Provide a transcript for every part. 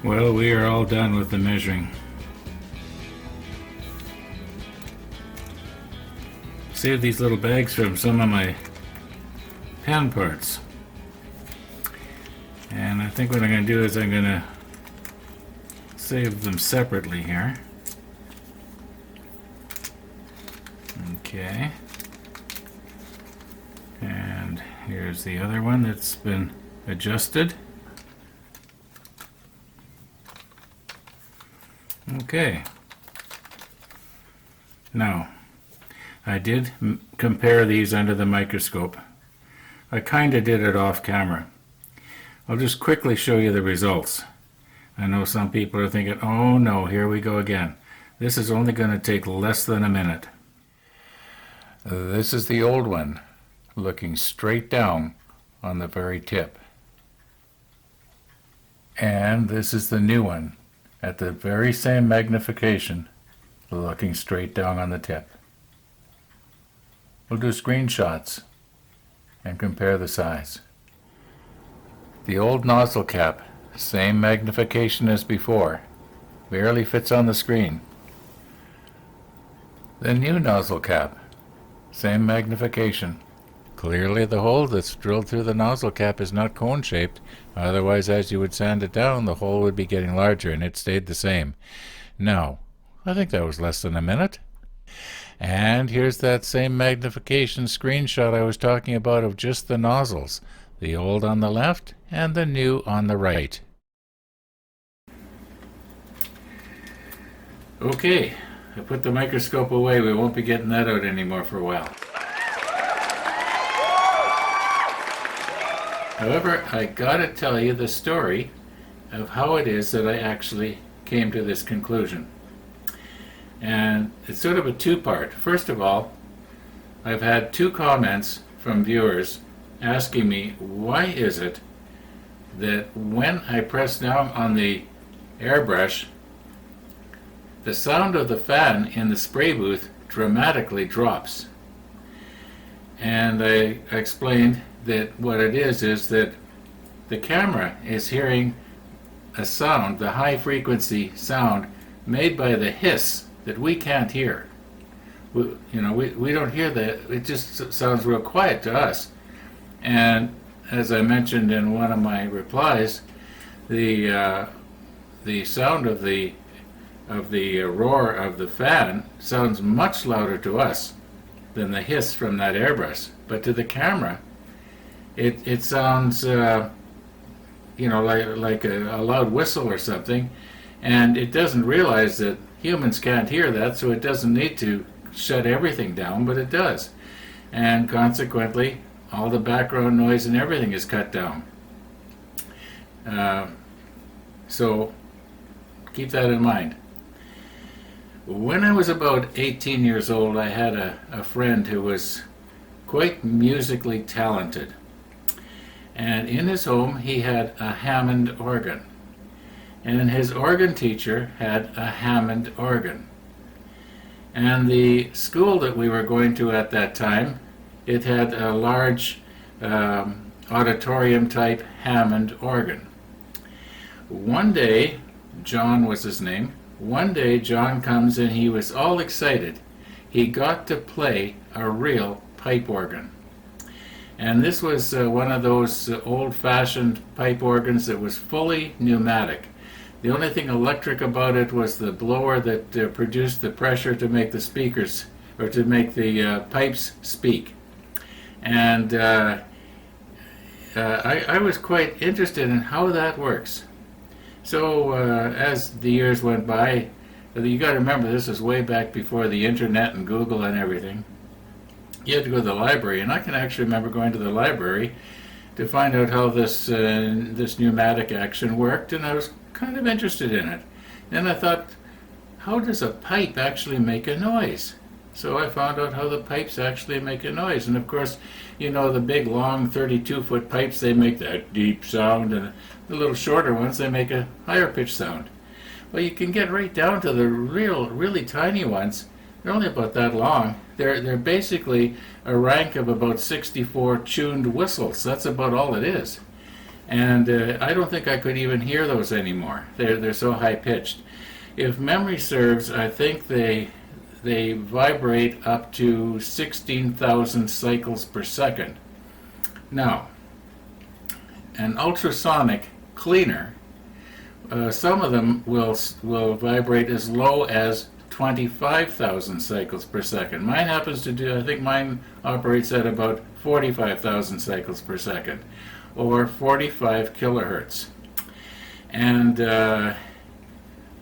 Well, we are all done with the measuring. Save these little bags from some of my pen parts. And I think what I'm going to do is I'm going to save them separately here. Okay. And here's the other one that's been adjusted. Okay. Now, I did compare these under the microscope. I kind of did it off camera. I'll just quickly show you the results. I know some people are thinking, oh no, here we go again. This is only going to take less than a minute. This is the old one, looking straight down on the very tip. And this is the new one, at the very same magnification, looking straight down on the tip. We'll do screenshots and compare the size. The old nozzle cap, same magnification as before, barely fits on the screen. The new nozzle cap, same magnification. Clearly the hole that's drilled through the nozzle cap is not cone-shaped, otherwise as you would sand it down the hole would be getting larger, and it stayed the same. Now, I think that was less than a minute. And here's that same magnification screenshot I was talking about of just the nozzles, the old on the left and the new on the right. Okay, I put the microscope away. We won't be getting that out anymore for a while. However, I gotta tell you the story of how it is that I actually came to this conclusion. And it's sort of a two-part. First of all, I've had two comments from viewers asking me, why is it that when I press down on the airbrush, the sound of the fan in the spray booth dramatically drops? And I explained that what it is that the camera is hearing a sound, the high frequency sound made by the hiss that we can't hear. We don't hear that. It just sounds real quiet to us. And as I mentioned in one of my replies, the sound of the roar of the fan sounds much louder to us than the hiss from that airbrush. But to the camera, it sounds like a loud whistle or something, and it doesn't realize that humans can't hear that, so it doesn't need to shut everything down, but it does. And consequently, all the background noise and everything is cut down. So keep that in mind. When I was about 18 years old, I had a friend who was quite musically talented. And in his home, he had a Hammond organ. And his organ teacher had a Hammond organ. And the school that we were going to at that time, it had a large auditorium-type Hammond organ. One day, John was his name, one day John comes and he was all excited. He got to play a real pipe organ. And this was one of those old-fashioned pipe organs that was fully pneumatic. The only thing electric about it was the blower that produced the pressure to make the speakers, or to make the pipes speak. And I was quite interested in how that works. So as the years went by, you got to remember this was way back before the internet and Google and everything. You had to go to the library, and I can actually remember going to the library to find out how this pneumatic action worked, and I was kind of interested in it. Then I thought, how does a pipe actually make a noise? So I found out how the pipes actually make a noise. And of course, the big long 32-foot pipes, they make that deep sound, and the little shorter ones, they make a higher pitched sound. Well, you can get right down to the really tiny ones. They're only about that long. They're basically a rank of about 64 tuned whistles. That's about all it is. And I don't think I could even hear those anymore. They're so high pitched. If memory serves, I think they vibrate up to 16,000 cycles per second. Now, an ultrasonic cleaner, some of them will vibrate as low as 25,000 cycles per second. Mine happens to do, I think mine operates at about 45,000 cycles per second, or 45 kilohertz. And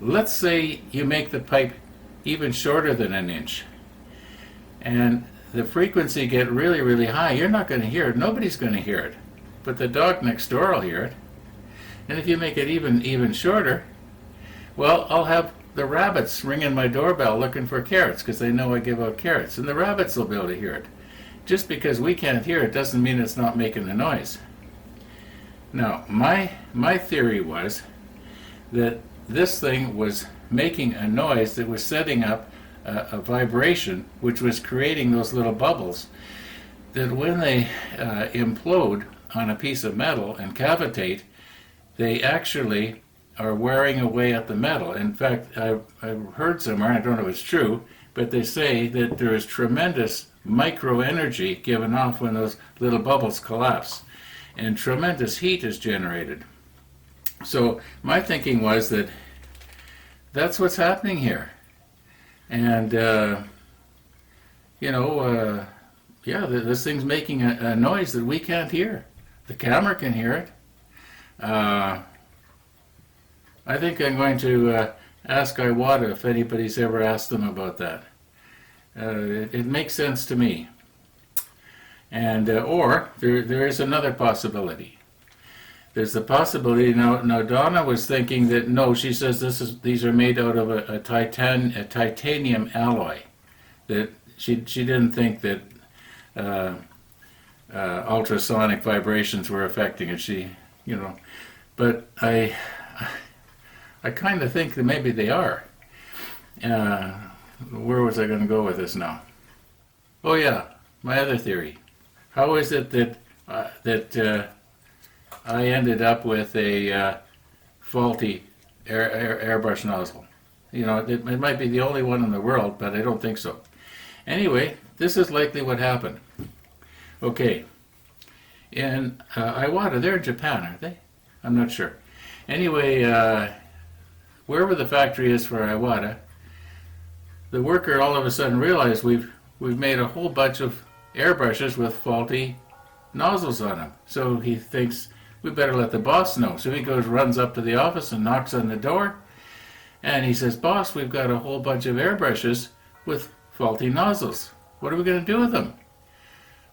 let's say you make the pipe even shorter than an inch, and the frequency get really, really high. You're not going to hear it. Nobody's going to hear it, but the dog next door will hear it. And if you make it even shorter, well, I'll have the rabbits ringing my doorbell looking for carrots because they know I give out carrots, and the rabbits will be able to hear it. Just because we can't hear it doesn't mean it's not making a noise. Now, my theory was that this thing was making a noise that was setting up a vibration which was creating those little bubbles that when they implode on a piece of metal and cavitate, they actually are wearing away at the metal. In fact, I've heard somewhere, I don't know if it's true, but they say that there is tremendous micro energy given off when those little bubbles collapse, and tremendous heat is generated. So my thinking was that that's what's happening here. And, yeah, this thing's making a noise that we can't hear. The camera can hear it. I think I'm going to ask Iwata if anybody's ever asked them about that. It makes sense to me. And or there is another possibility. There's the possibility now. Donna was thinking that no. She says these are made out of a titanium alloy. That she didn't think that ultrasonic vibrations were affecting it. But I kind of think that maybe they are. Where was I going to go with this now? Oh yeah, my other theory. How is it that I ended up with a faulty airbrush nozzle? It might be the only one in the world, but I don't think so. Anyway, this is likely what happened. Okay, in Iwata, they're in Japan, aren't they? I'm not sure. Anyway, wherever the factory is for Iwata, the worker all of a sudden realized we've made a whole bunch of airbrushes with faulty nozzles on them. So he thinks we better let the boss know. So he runs up to the office and knocks on the door, and he says, "Boss, we've got a whole bunch of airbrushes with faulty nozzles. What are we going to do with them?"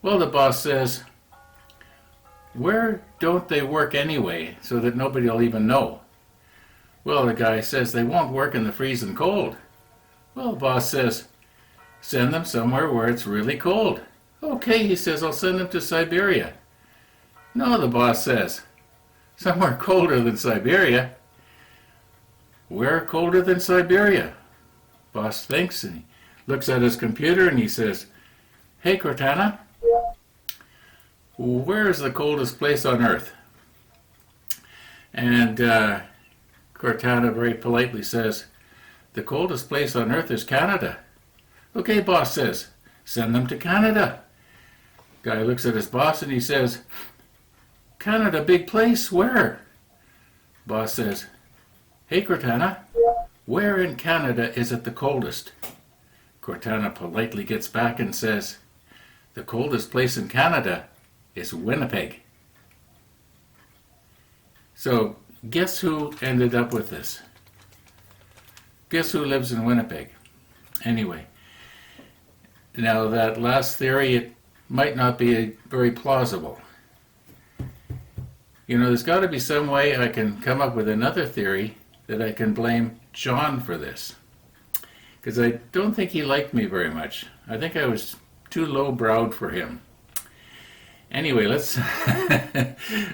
Well, the boss says, "Where don't they work anyway, so that nobody will even know?" Well, the guy says, "They won't work in the freezing cold." Well, the boss says, "Send them somewhere where it's really cold." "Okay," he says, "I'll send them to Siberia." "No," the boss says, "somewhere colder than Siberia." "Where colder than Siberia?" Boss thinks, and he looks at his computer and he says, "Hey, Cortana, where is the coldest place on Earth?" And Cortana very politely says, "The coldest place on Earth is Canada." "Okay," boss says, "send them to Canada." Guy looks at his boss and he says, "Canada, big place, where?" Boss says, "Hey, Cortana, where in Canada is it the coldest?" Cortana politely gets back and says, "The coldest place in Canada is Winnipeg." So, guess who ended up with this? Guess who lives in Winnipeg? Anyway, now that last theory, it might not be very plausible. There's got to be some way I can come up with another theory that I can blame John for this. Because I don't think he liked me very much. I think I was too low-browed for him. Anyway, let's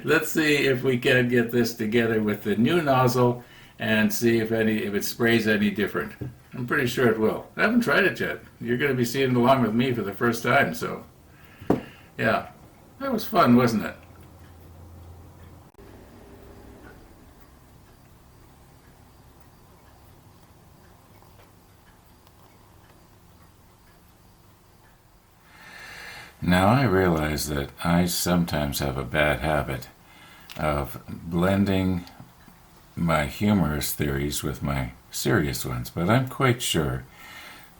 let's see if we can get this together with the new nozzle and see if it sprays any different. I'm pretty sure it will. I haven't tried it yet. You're going to be seeing it along with me for the first time, so yeah, that was fun, wasn't it? Now I realize that I sometimes have a bad habit of blending my humorous theories with my serious ones, but I'm quite sure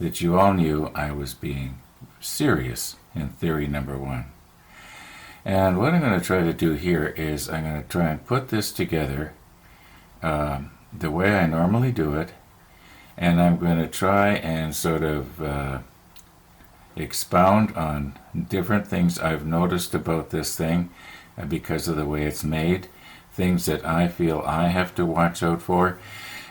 that you all knew I was being serious in theory number one. And what I'm going to try to do here is I'm going to try and put this together the way I normally do it, and I'm going to try and sort of expound on different things I've noticed about this thing because of the way it's made, things that I feel I have to watch out for.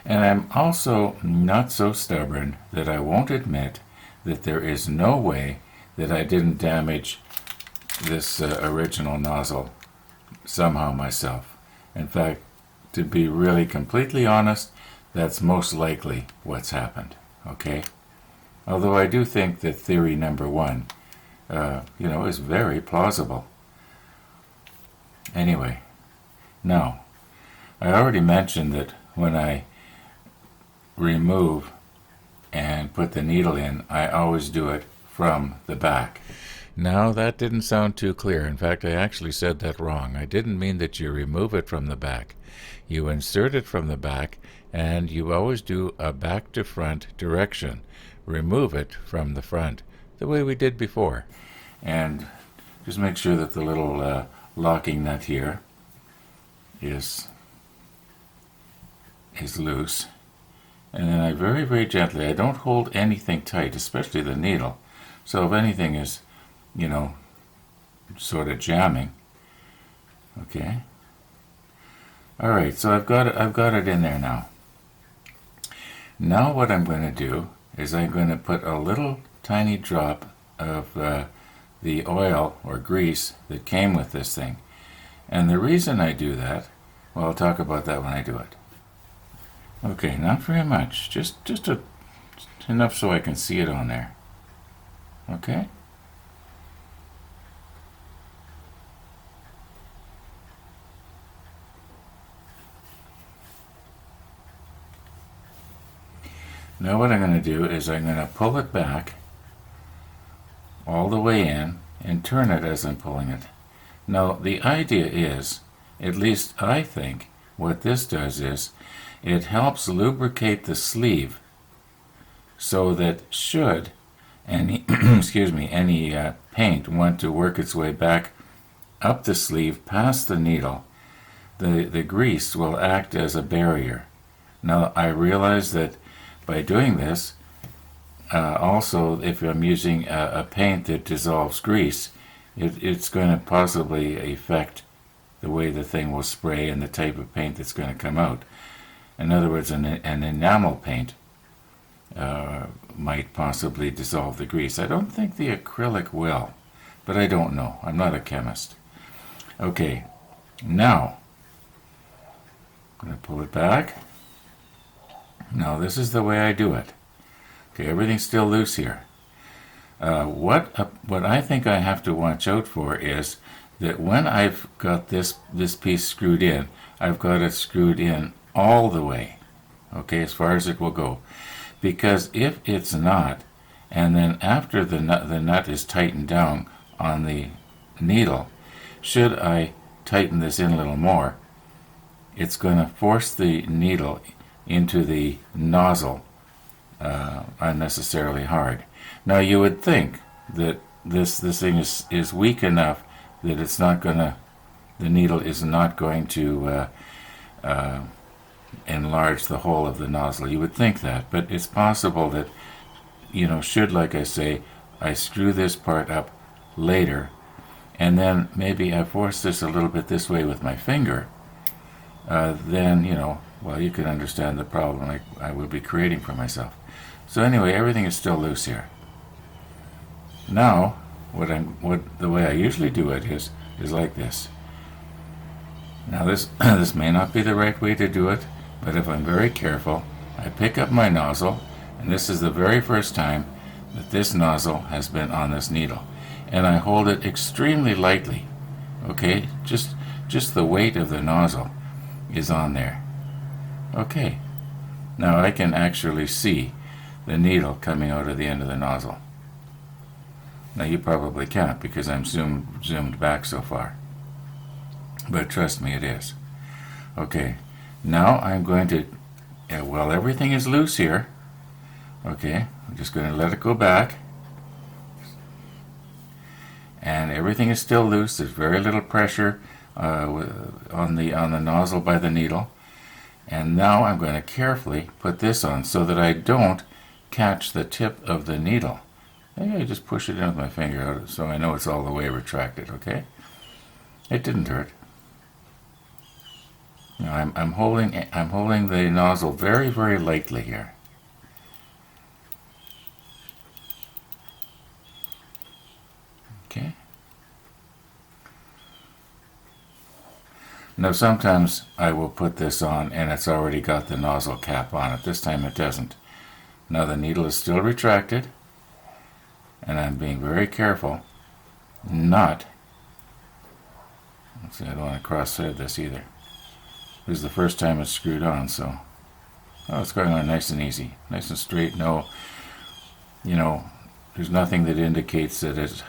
And I'm also not so stubborn that I won't admit that there is no way that I didn't damage this original nozzle somehow myself. In fact, to be really completely honest, that's most likely what's happened, okay? Although I do think that theory number one, is very plausible. Anyway, now, I already mentioned that when I remove and put the needle in, I always do it from the back. Now, that didn't sound too clear. In fact, I actually said that wrong. I didn't mean that you remove it from the back. You insert it from the back, and you always do a back to front direction. Remove it from the front, the way we did before. And just make sure that the little locking nut here is loose. And then I very, very gently, I don't hold anything tight, especially the needle. So if anything is, sort of jamming, okay. All right, so I've got it in there now. Now what I'm going to do is I'm going to put a little tiny drop of the oil or grease that came with this thing. And the reason I do that, well, I'll talk about that when I do it. Okay, not very much, just enough so I can see it on there. Okay? Now what I'm going to do is I'm going to pull it back all the way in and turn it as I'm pulling it. Now the idea is, at least I think, what this does is it helps lubricate the sleeve so that should any any paint want to work its way back up the sleeve past the needle, the grease will act as a barrier. Now I realize that by doing this, also if I'm using a paint that dissolves grease, it's going to possibly affect the way the thing will spray and the type of paint that's going to come out. In other words, an enamel paint might possibly dissolve the grease. I don't think the acrylic will, but I don't know. I'm not a chemist. Okay, now I'm going to pull it back. Now this is the way I do it. Okay, everything's still loose here. What I think I have to watch out for is that when I've got this piece screwed in, I've got it screwed in all the way, okay, as far as it will go. Because if it's not, and then after the nut is tightened down on the needle, should I tighten this in a little more, it's going to force the needle into the nozzle unnecessarily hard. Now you would think that this thing is weak enough that it's not going to, the needle is not going to enlarge the hole of the nozzle. You would think that, but it's possible that, should, like I say, I screw this part up later, and then maybe I force this a little bit this way with my finger, then, well, you can understand the problem I would be creating for myself. So anyway, everything is still loose here. Now, the way I usually do it is like this. Now this may not be the right way to do it, but if I'm very careful, I pick up my nozzle, and this is the very first time that this nozzle has been on this needle, and I hold it extremely lightly. Okay, just the weight of the nozzle is on there. Okay, now I can actually see the needle coming out of the end of the nozzle. Now you probably can't because I'm zoomed back so far. But trust me, it is. Okay, now I'm going to, well, everything is loose here. Okay, I'm just going to let it go back. And everything is still loose. There's very little pressure on the nozzle by the needle. And now I'm going to carefully put this on so that I don't catch the tip of the needle. Maybe I just push it in with my finger out so I know it's all the way retracted, okay? It didn't hurt. Now I'm holding the nozzle very, very lightly here. Okay. Now sometimes I will put this on and it's already got the nozzle cap on it. This time it doesn't. Now the needle is still retracted, and I'm being very careful not, let's see, I don't want to cross-thread this either. This is the first time it's screwed on, so, oh, it's going on nice and easy, nice and straight. No, there's nothing that indicates that it's,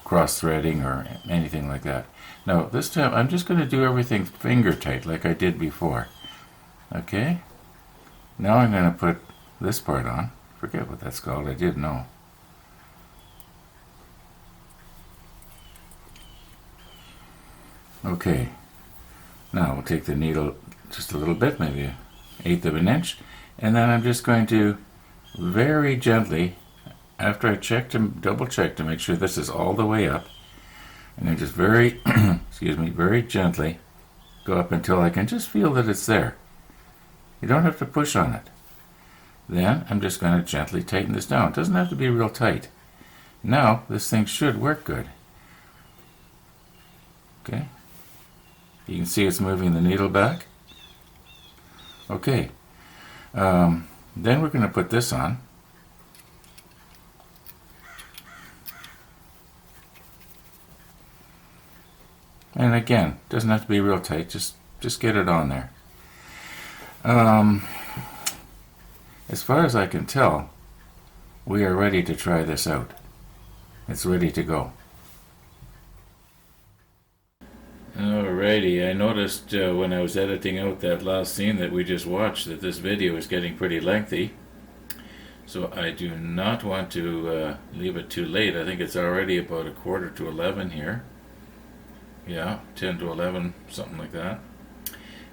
cross-threading or anything like that. Now, this time I'm just going to do everything finger tight like I did before. Okay? Now I'm going to put this part on. Forget what that's called, I did know. Okay, now we'll take the needle just a little bit, maybe 1/8 of an inch, and then I'm just going to very gently, after I double check to make sure this is all the way up, and then just very, very gently go up until I can just feel that it's there. You don't have to push on it. Then I'm just going to gently tighten this down. It doesn't have to be real tight. Now this thing should work good. Okay. You can see it's moving the needle back. Okay. Then we're going to put this on. And again, doesn't have to be real tight. Just get it on there. As far as I can tell, we are ready to try this out. It's ready to go. Alrighty, I noticed when I was editing out that last scene that we just watched that this video is getting pretty lengthy. So I do not want to leave it too late. I think it's already about 10:45 here. Yeah, 10 to 11, something like that.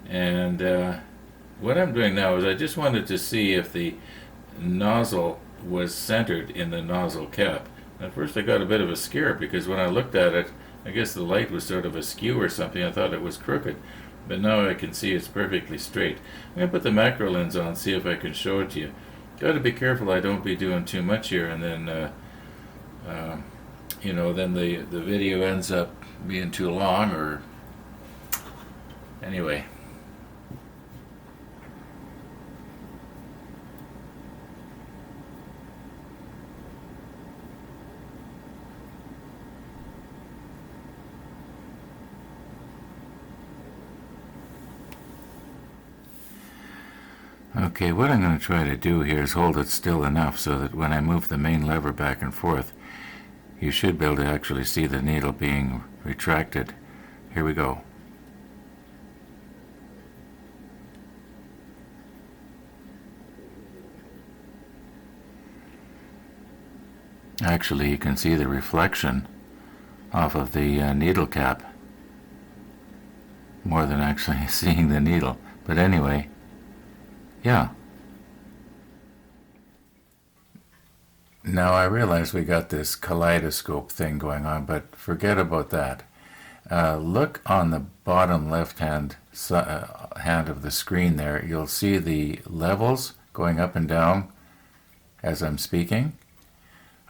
And what I'm doing now is I just wanted to see if the nozzle was centered in the nozzle cap. At first I got a bit of a scare because when I looked at it, I guess the light was sort of askew or something. I thought it was crooked. But now I can see it's perfectly straight. I'm going to put the macro lens on, see if I can show it to you. Got to be careful I don't be doing too much here and then, then the video ends up being too long or... Anyway. Okay, what I'm going to try to do here is hold it still enough so that when I move the main lever back and forth, you should be able to actually see the needle being retracted. Here we go. Actually, you can see the reflection off of the needle cap more than actually seeing the needle. But anyway, yeah. Now I realize we got this kaleidoscope thing going on, but forget about that. Look on the bottom left hand of the screen there. You'll see the levels going up and down as I'm speaking.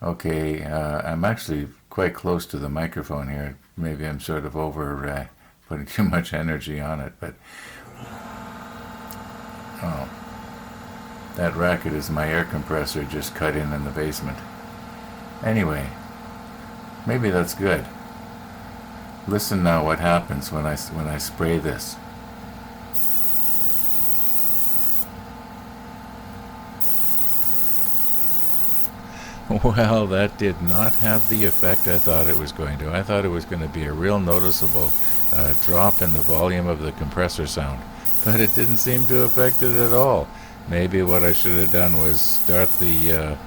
Okay, I'm actually quite close to the microphone here. Maybe I'm sort of putting too much energy on it, but oh. That racket is my air compressor just cut in the basement. Anyway, maybe that's good. Listen now what happens when I spray this. Well, that did not have the effect I thought it was going to. I thought it was going to be a real noticeable drop in the volume of the compressor sound, but it didn't seem to affect it at all. Maybe what I should have done was start the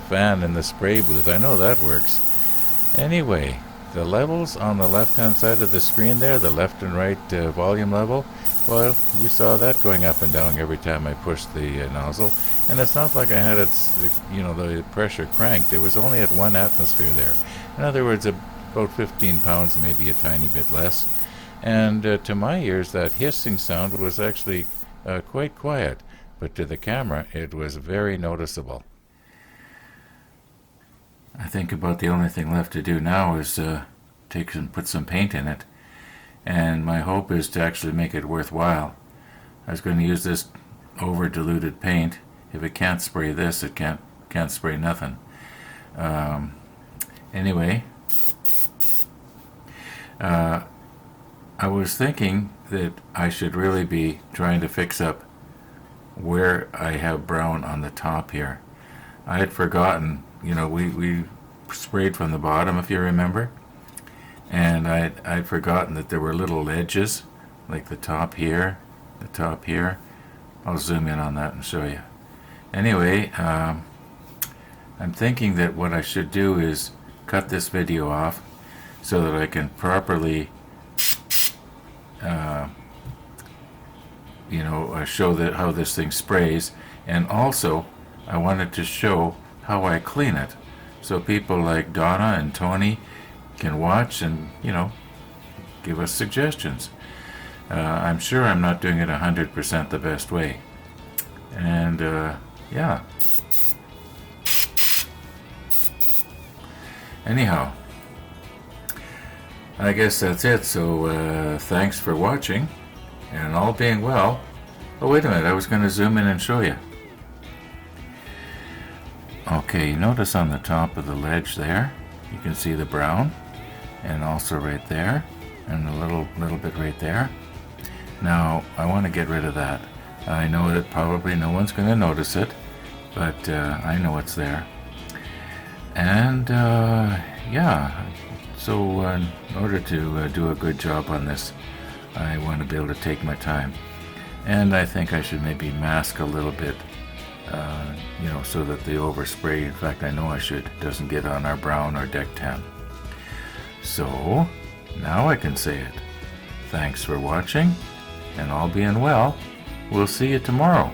fan in the spray booth. I know that works. Anyway, the levels on the left-hand side of the screen there, the left and right volume level, well, you saw that going up and down every time I pushed the nozzle. And it's not like I had it, the pressure cranked. It was only at 1 atmosphere there. In other words, about 15 pounds, maybe a tiny bit less. And to my ears, that hissing sound was actually quite quiet. But to the camera, it was very noticeable. I think about the only thing left to do now is put some paint in it. And my hope is to actually make it worthwhile. I was going to use this over-diluted paint. If it can't spray this, it can't spray nothing. Anyway, I was thinking that I should really be trying to fix up where I have brown on the top here. I had forgotten, we sprayed from the bottom, if you remember, and I'd forgotten that there were little ledges, like the top here. I'll zoom in on that and show you. Anyway, I'm thinking that what I should do is cut this video off so that I can properly show how this thing sprays, and also I wanted to show how I clean it so people like Donna and Tony can watch and give us suggestions. I'm sure I'm not doing it 100% the best way, and yeah. Anyhow, I guess that's it. So thanks for watching, and all being well. Oh, wait a minute, I was going to zoom in and show you. Okay, notice on the top of the ledge there, you can see the brown, and also right there, and a little bit right there. Now, I want to get rid of that. I know that probably no one's going to notice it, but I know it's there. And yeah, so in order to do a good job on this, I want to be able to take my time. And I think I should maybe mask a little bit, so that the overspray, in fact I know I should, doesn't get on our brown or deck tan. So, now I can say it. Thanks for watching, and all being well, we'll see you tomorrow.